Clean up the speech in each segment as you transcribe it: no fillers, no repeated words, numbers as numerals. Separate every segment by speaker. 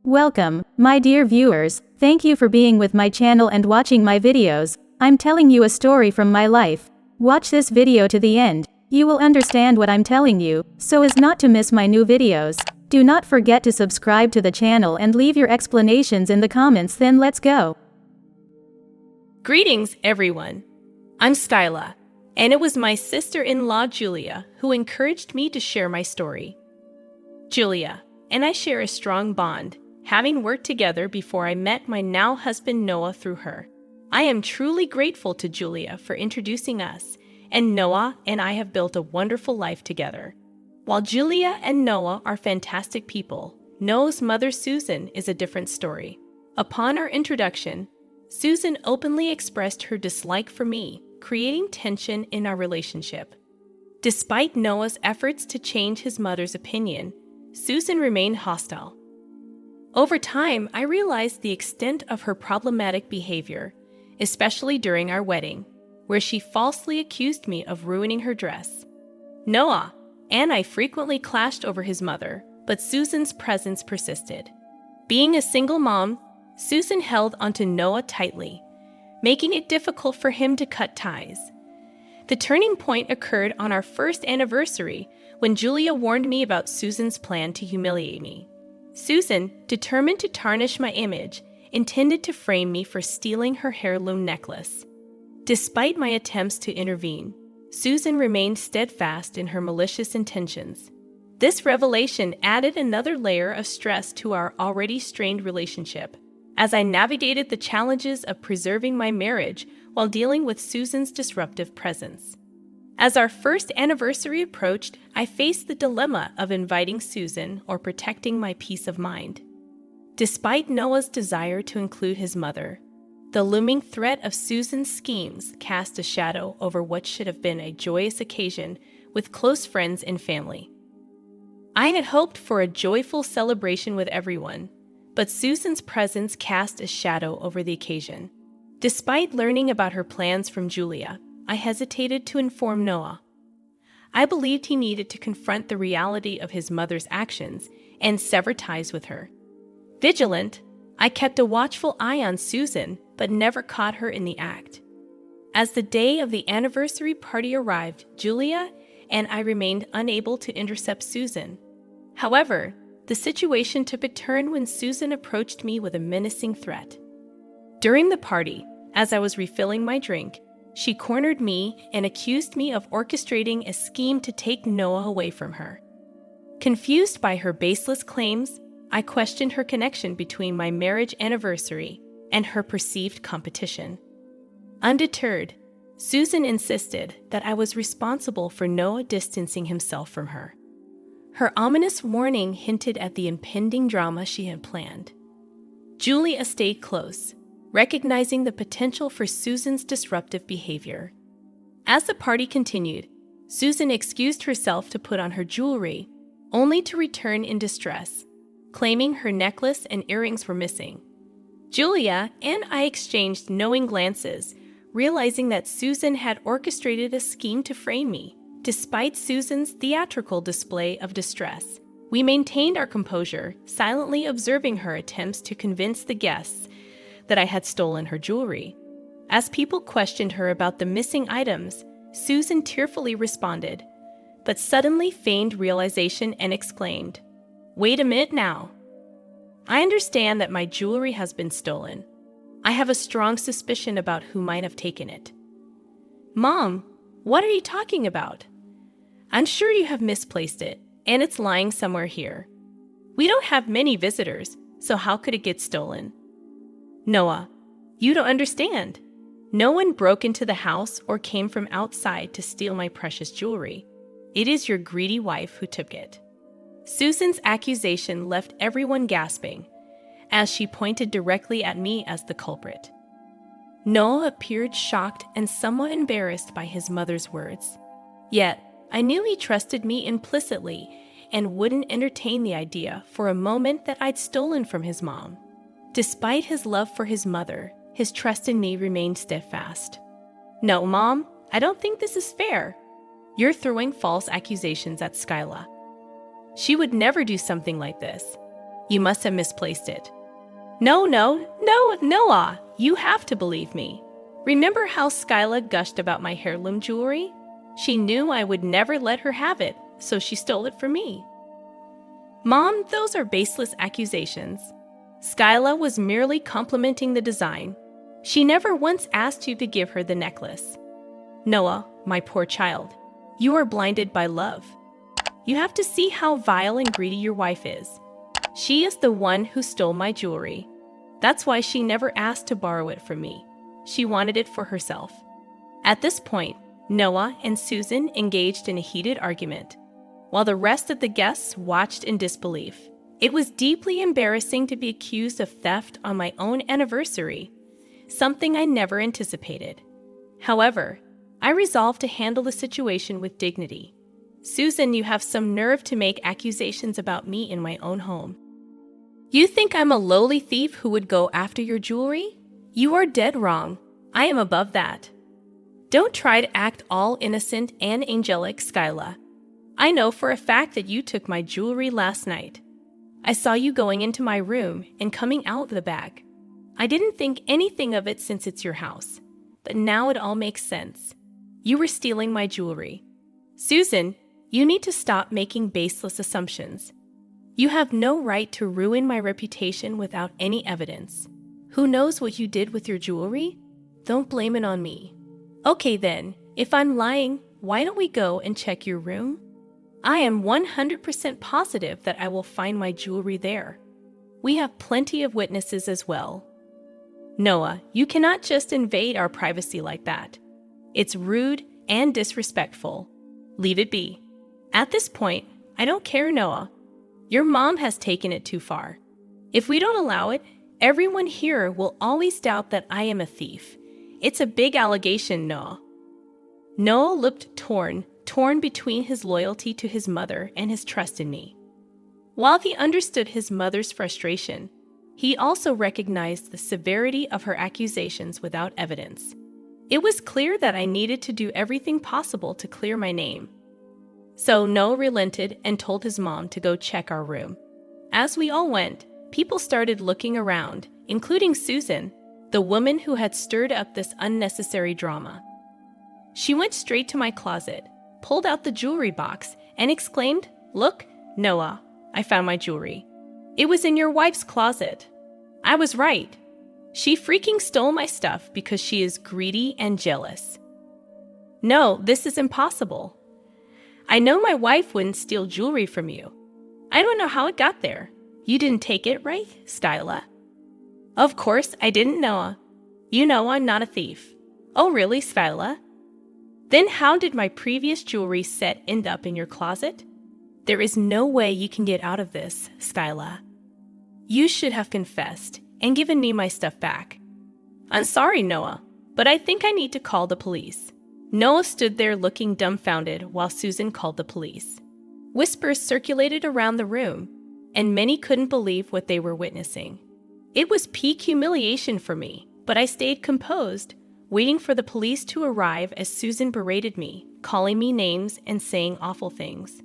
Speaker 1: Welcome, my dear viewers. Thank you for being with my channel and watching my videos. I'm telling you a story from my life. Watch this video to the end. You will understand what I'm telling you, so as not to miss my new videos. Do not forget to subscribe to the channel and leave your explanations in the comments. Then let's go.
Speaker 2: Greetings, everyone. I'm Skyla, and it was my sister-in-law Julia who encouraged me to share my story. Julia and I share a strong bond, having worked together before I met my now husband Noah through her. I am truly grateful to Julia for introducing us, and Noah and I have built a wonderful life together. While Julia and Noah are fantastic people, Noah's mother Susan is a different story. Upon our introduction, Susan openly expressed her dislike for me, creating tension in our relationship. Despite Noah's efforts to change his mother's opinion, Susan remained hostile. Over time, I realized the extent of her problematic behavior, especially during our wedding, where she falsely accused me of ruining her dress. Noah and I frequently clashed over his mother, but Susan's presence persisted. Being a single mom, Susan held onto Noah tightly, making it difficult for him to cut ties. The turning point occurred on our first anniversary when Julia warned me about Susan's plan to humiliate me. Susan, determined to tarnish my image, intended to frame me for stealing her heirloom necklace. Despite my attempts to intervene, Susan remained steadfast in her malicious intentions. This revelation added another layer of stress to our already strained relationship, as I navigated the challenges of preserving my marriage while dealing with Susan's disruptive presence. As our first anniversary approached, I faced the dilemma of inviting Susan or protecting my peace of mind. Despite Noah's desire to include his mother, the looming threat of Susan's schemes cast a shadow over what should have been a joyous occasion with close friends and family. I had hoped for a joyful celebration with everyone, but Susan's presence cast a shadow over the occasion. Despite learning about her plans from Julia, I hesitated to inform Noah. I believed he needed to confront the reality of his mother's actions and sever ties with her. Vigilant, I kept a watchful eye on Susan, but never caught her in the act. As the day of the anniversary party arrived, Julia and I remained unable to intercept Susan. However, the situation took a turn when Susan approached me with a menacing threat. During the party, as I was refilling my drink, she cornered me and accused me of orchestrating a scheme to take Noah away from her. Confused by her baseless claims, I questioned her connection between my marriage anniversary and her perceived competition. Undeterred, Susan insisted that I was responsible for Noah distancing himself from her. Her ominous warning hinted at the impending drama she had planned. Julia stayed close, recognizing the potential for Susan's disruptive behavior. As the party continued, Susan excused herself to put on her jewelry, only to return in distress, claiming her necklace and earrings were missing. Julia and I exchanged knowing glances, realizing that Susan had orchestrated a scheme to frame me. Despite Susan's theatrical display of distress, we maintained our composure, silently observing her attempts to convince the guests that I had stolen her jewelry. As people questioned her about the missing items, Susan tearfully responded, but suddenly feigned realization and exclaimed, "Wait a minute now. I understand that my jewelry has been stolen. I have a strong suspicion about who might have taken it." "Mom, what are you talking about? I'm sure you have misplaced it, and it's lying somewhere here. We don't have many visitors, so how could it get stolen?" "Noah, you don't understand. No one broke into the house or came from outside to steal my precious jewelry. It is your greedy wife who took it." Susan's accusation left everyone gasping, as she pointed directly at me as the culprit. Noah appeared shocked and somewhat embarrassed by his mother's words. Yet, I knew he trusted me implicitly and wouldn't entertain the idea for a moment that I'd stolen from his mom. Despite his love for his mother, his trust in me remained steadfast. "No, Mom, I don't think this is fair. You're throwing false accusations at Skyla. She would never do something like this. You must have misplaced it. No, Noah, you have to believe me. Remember how Skyla gushed about my heirloom jewelry? She knew I would never let her have it, so she stole it from me. Mom, those are baseless accusations. Skyla was merely complimenting the design. She never once asked you to give her the necklace. Noah, my poor child, you are blinded by love. You have to see how vile and greedy your wife is. She is the one who stole my jewelry. That's why she never asked to borrow it from me. She wanted it for herself. At this point, Noah and Susan engaged in a heated argument, while the rest of the guests watched in disbelief. It was deeply embarrassing to be accused of theft on my own anniversary, something I never anticipated. However, I resolved to handle the situation with dignity. Susan, you have some nerve to make accusations about me in my own home. You think I'm a lowly thief who would go after your jewelry? You are dead wrong. I am above that. Don't try to act all innocent and angelic, Skyla. I know for a fact that you took my jewelry last night. I saw you going into my room and coming out of the bag. I didn't think anything of it since it's your house, but now it all makes sense. You were stealing my jewelry. Susan, you need to stop making baseless assumptions. You have no right to ruin my reputation without any evidence. Who knows what you did with your jewelry? Don't blame it on me. Okay then, if I'm lying, why don't we go and check your room? I am 100% positive that I will find my jewelry there. We have plenty of witnesses as well. Noah, you cannot just invade our privacy like that. It's rude and disrespectful. Leave it be. At this point, I don't care, Noah. Your mom has taken it too far. If we don't allow it, everyone here will always doubt that I am a thief. It's a big allegation, Noah. Noah looked torn between his loyalty to his mother and his trust in me. While he understood his mother's frustration, he also recognized the severity of her accusations without evidence. It was clear that I needed to do everything possible to clear my name. So Noah relented and told his mom to go check our room. As we all went, people started looking around, including Susan, the woman who had stirred up this unnecessary drama. She went straight to my closet, pulled out the jewelry box, and exclaimed, "Look, Noah, I found my jewelry. It was in your wife's closet." I was right. She freaking stole my stuff because she is greedy and jealous. No, this is impossible. I know my wife wouldn't steal jewelry from you. I don't know how it got there. You didn't take it, right, Skyla? Of course, I didn't, Noah. You know I'm not a thief. Oh, really, Skyla? Then how did my previous jewelry set end up in your closet? There is no way you can get out of this, Skyla. You should have confessed and given me my stuff back. I'm sorry, Noah, but I think I need to call the police. Noah stood there looking dumbfounded while Susan called the police. Whispers circulated around the room, and many couldn't believe what they were witnessing. It was peak humiliation for me, but I stayed composed, waiting for the police to arrive as Susan berated me, calling me names and saying awful things.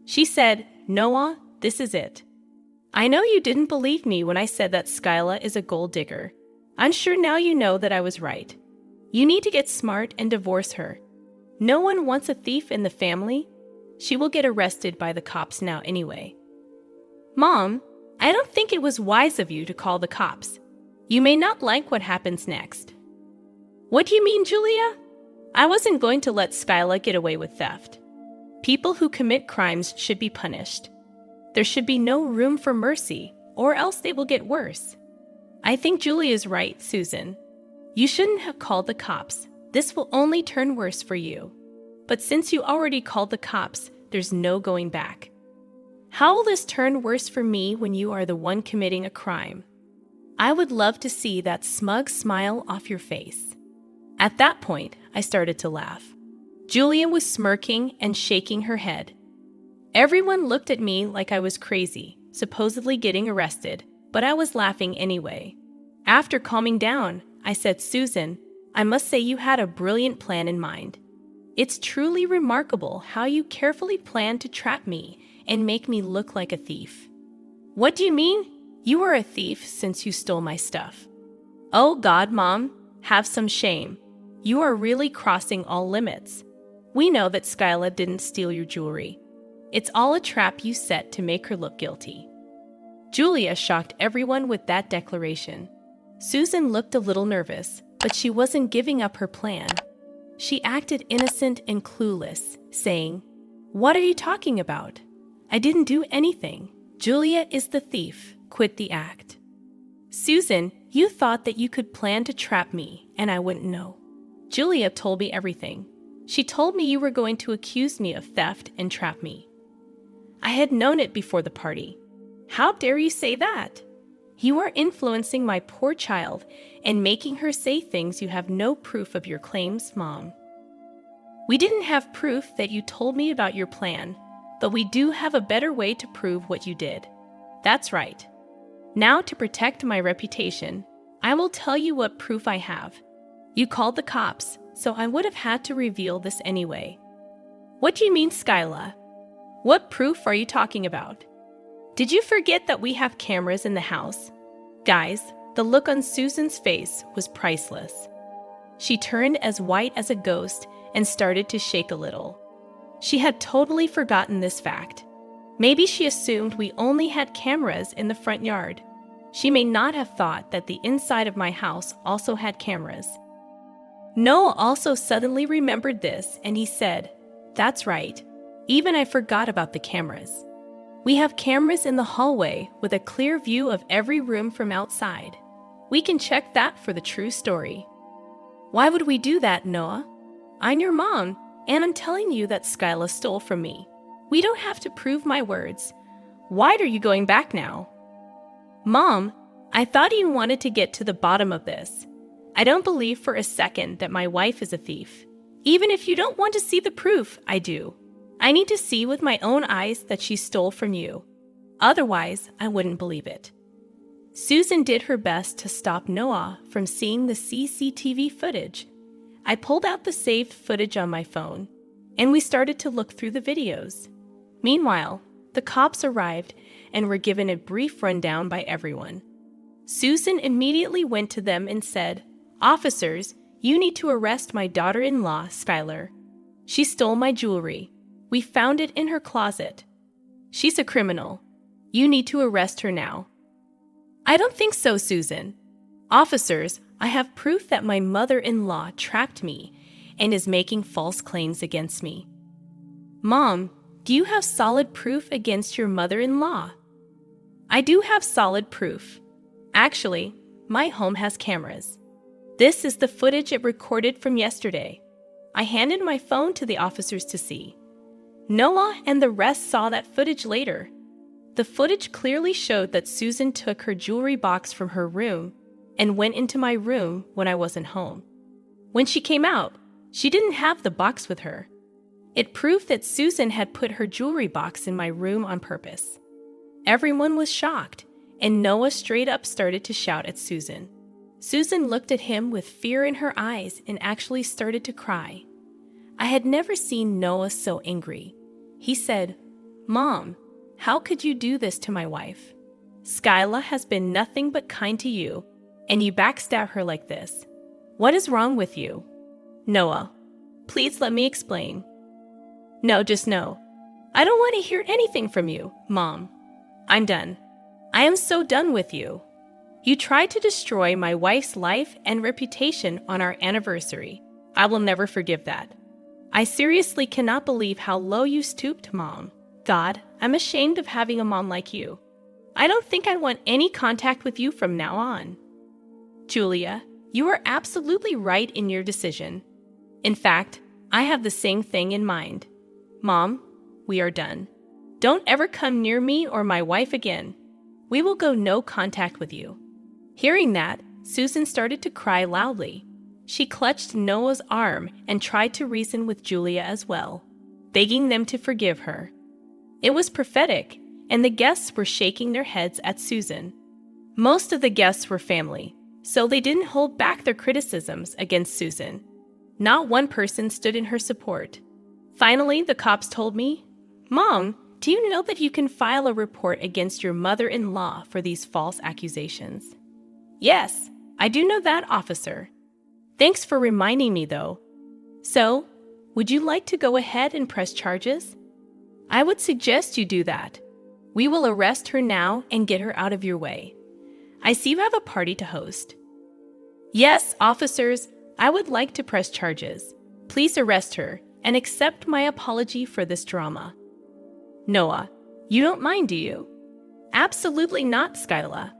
Speaker 2: She said, "Noah, this is it. I know you didn't believe me when I said that Skyla is a gold digger. I'm sure now you know that I was right. You need to get smart and divorce her. No one wants a thief in the family. She will get arrested by the cops now anyway." Mom, I don't think it was wise of you to call the cops. You may not like what happens next. What do you mean, Julia? I wasn't going to let Skyla get away with theft. People who commit crimes should be punished. There should be no room for mercy, or else they will get worse. I think Julia's right, Susan. You shouldn't have called the cops. This will only turn worse for you. But since you already called the cops, there's no going back. How will this turn worse for me when you are the one committing a crime? I would love to see that smug smile off your face. At that point, I started to laugh. Julia was smirking and shaking her head. Everyone looked at me like I was crazy, supposedly getting arrested, but I was laughing anyway. After calming down, I said, "Susan, I must say you had a brilliant plan in mind. It's truly remarkable how you carefully planned to trap me and make me look like a thief. What do you mean? You are a thief since you stole my stuff. Oh God, Mom, have some shame. You are really crossing all limits. We know that Skyla didn't steal your jewelry. It's all a trap you set to make her look guilty. Julia shocked everyone with that declaration. Susan looked a little nervous, but she wasn't giving up her plan. She acted innocent and clueless, saying, "What are you talking about? I didn't do anything. Julia is the thief. Quit the act." "Susan, you thought that you could plan to trap me, and I wouldn't know. Julia told me everything. She told me you were going to accuse me of theft and trap me. I had known it before the party. How dare you say that? You are influencing my poor child and making her say things you have no proof of your claims, Mom." "We didn't have proof that you told me about your plan, but we do have a better way to prove what you did. That's right. Now, to protect my reputation, I will tell you what proof I have. You called the cops, so I would have had to reveal this anyway." "What do you mean, Skyla? What proof are you talking about? Did you forget that we have cameras in the house?" Guys, the look on Susan's face was priceless. She turned as white as a ghost and started to shake a little. She had totally forgotten this fact. Maybe she assumed we only had cameras in the front yard. She may not have thought that the inside of my house also had cameras. Noah also suddenly remembered this, and he said, "That's right. Even I forgot about the cameras. We have cameras in the hallway with a clear view of every room from outside. We can check that for the true story." "Why would we do that, Noah? I'm your mom, and I'm telling you that Skyla stole from me. We don't have to prove my words. Why are you going back now?" "Mom, I thought you wanted to get to the bottom of this. I don't believe for a second that my wife is a thief. Even if you don't want to see the proof, I do. I need to see with my own eyes that she stole from you. Otherwise, I wouldn't believe it." Susan did her best to stop Noah from seeing the CCTV footage. I pulled out the saved footage on my phone, and we started to look through the videos. Meanwhile, the cops arrived and were given a brief rundown by everyone. Susan immediately went to them and said, "Officers, you need to arrest my daughter-in-law, Skylar. She stole my jewelry. We found it in her closet. She's a criminal. You need to arrest her now." "I don't think so, Susan. Officers, I have proof that my mother-in-law trapped me and is making false claims against me." "Mom, do you have solid proof against your mother-in-law?" "I do have solid proof. Actually, my home has cameras. This is the footage it recorded from yesterday. I handed my phone to the officers to see. Noah and the rest saw that footage later. The footage clearly showed that Susan took her jewelry box from her room and went into my room when I wasn't home. When she came out, she didn't have the box with her. It proved that Susan had put her jewelry box in my room on purpose." Everyone was shocked, and Noah straight up started to shout at Susan. Susan looked at him with fear in her eyes and actually started to cry. I had never seen Noah so angry. He said, "Mom, how could you do this to my wife? Skyla has been nothing but kind to you, and you backstab her like this. What is wrong with you?" "Noah, please let me explain." "No, just no. I don't want to hear anything from you, Mom. I'm done. I am so done with you. You tried to destroy my wife's life and reputation on our anniversary. I will never forgive that. I seriously cannot believe how low you stooped, Mom. God, I'm ashamed of having a mom like you. I don't think I want any contact with you from now on." "Julia, you are absolutely right in your decision. In fact, I have the same thing in mind. Mom, we are done. Don't ever come near me or my wife again. We will go no contact with you." Hearing that, Susan started to cry loudly. She clutched Noah's arm and tried to reason with Julia as well, begging them to forgive her. It was prophetic, and the guests were shaking their heads at Susan. Most of the guests were family, so they didn't hold back their criticisms against Susan. Not one person stood in her support. Finally, the cops told me, "Mom, Do you know that you can file a report against your mother-in-law for these false accusations? Yes, I do know that, officer. Thanks for reminding me, though. So, would you like to go ahead and press charges? I would suggest you do that. We will arrest her now and get her out of your way. I see you have a party to host. Yes, officers, I would like to press charges. Please arrest her and accept my apology for this drama. Noah, you don't mind, do you? Absolutely not, Skyla.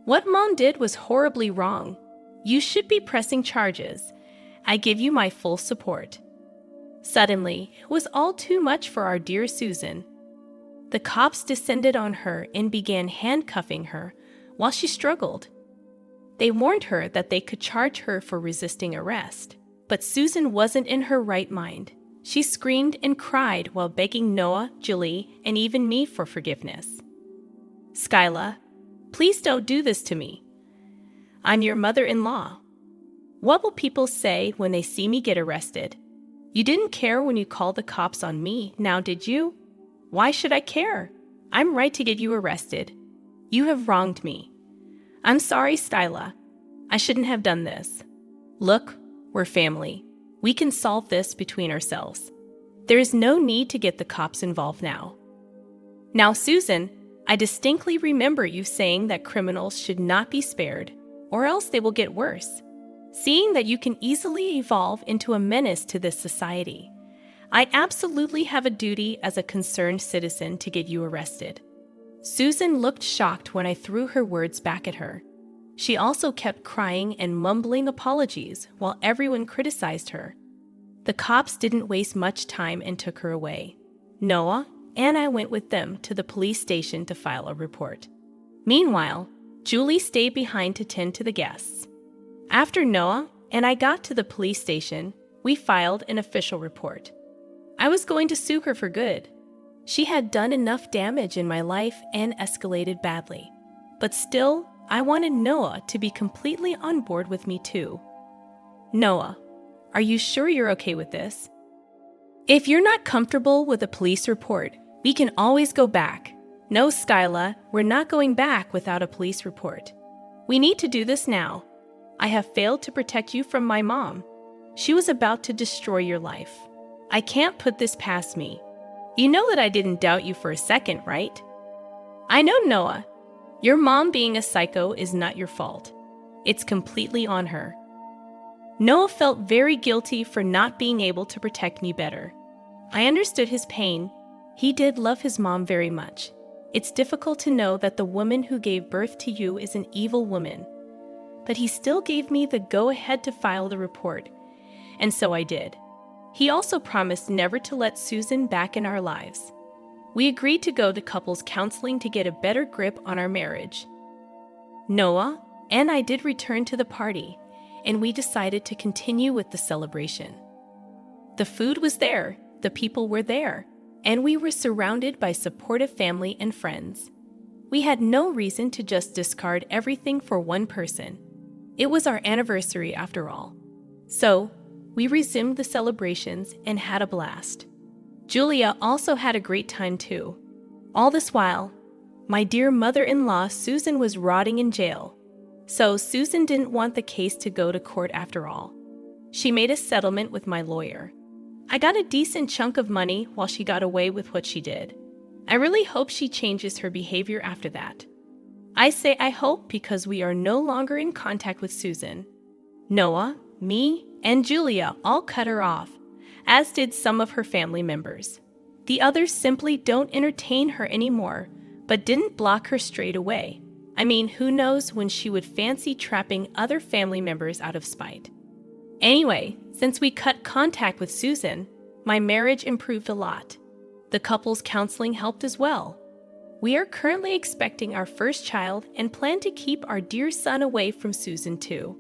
Speaker 2: What Mom did was horribly wrong. You should be pressing charges. I give you my full support. Suddenly, it was all too much for our dear Susan. The cops descended on her and began handcuffing her while she struggled. They warned her that they could charge her for resisting arrest, but Susan wasn't in her right mind. She screamed and cried while begging Noah, Julie, and even me for forgiveness. Skyla, please don't do this to me. I'm your mother-in-law. What will people say when they see me get arrested? You didn't care when you called the cops on me, now did you? Why should I care? I'm right to get you arrested. You have wronged me. I'm sorry, Styla. I shouldn't have done this. Look, we're family. We can solve this between ourselves. There is no need to get the cops involved now. Now, Susan, I distinctly remember you saying that criminals should not be spared, or else they will get worse. Seeing that you can easily evolve into a menace to this society, I absolutely have a duty as a concerned citizen to get you arrested. Susan looked shocked when I threw her words back at her. She also kept crying and mumbling apologies while everyone criticized her. The cops didn't waste much time and took her away. Noah and I went with them to the police station to file a report. Meanwhile, Julie stayed behind to tend to the guests. After Noah and I got to the police station, we filed an official report. I was going to sue her for good. She had done enough damage in my life and escalated badly. But still, I wanted Noah to be completely on board with me too. Noah, are you sure you're okay with this? If you're not comfortable with a police report, we can always go back. No, Skyla, we're not going back without a police report. We need to do this now. I have failed to protect you from my mom. She was about to destroy your life. I can't put this past me. You know that I didn't doubt you for a second, right? I know, Noah. Your mom being a psycho is not your fault. It's completely on her. Noah felt very guilty for not being able to protect me better. I understood his pain. He did love his mom very much. It's difficult to know that the woman who gave birth to you is an evil woman. But he still gave me the go-ahead to file the report, and so I did. He also promised never to let Susan back in our lives. We agreed to go to couples counseling to get a better grip on our marriage. Noah and I did return to the party, and we decided to continue with the celebration. The food was there, the people were there, and we were surrounded by supportive family and friends. We had no reason to just discard everything for one person. It was our anniversary after all. So, we resumed the celebrations and had a blast. Julia also had a great time too. All this while, my dear mother-in-law Susan was rotting in jail. So Susan didn't want the case to go to court after all. She made a settlement with my lawyer. I got a decent chunk of money while she got away with what she did. I really hope she changes her behavior after that. I say I hope because we are no longer in contact with Susan. Noah, me, and Julia all cut her off, as did some of her family members. The others simply don't entertain her anymore, but didn't block her straight away. I mean, who knows when she would fancy trapping other family members out of spite. Anyway, since we cut contact with Susan, my marriage improved a lot. The couple's counseling helped as well. We are currently expecting our first child and plan to keep our dear son away from Susan too.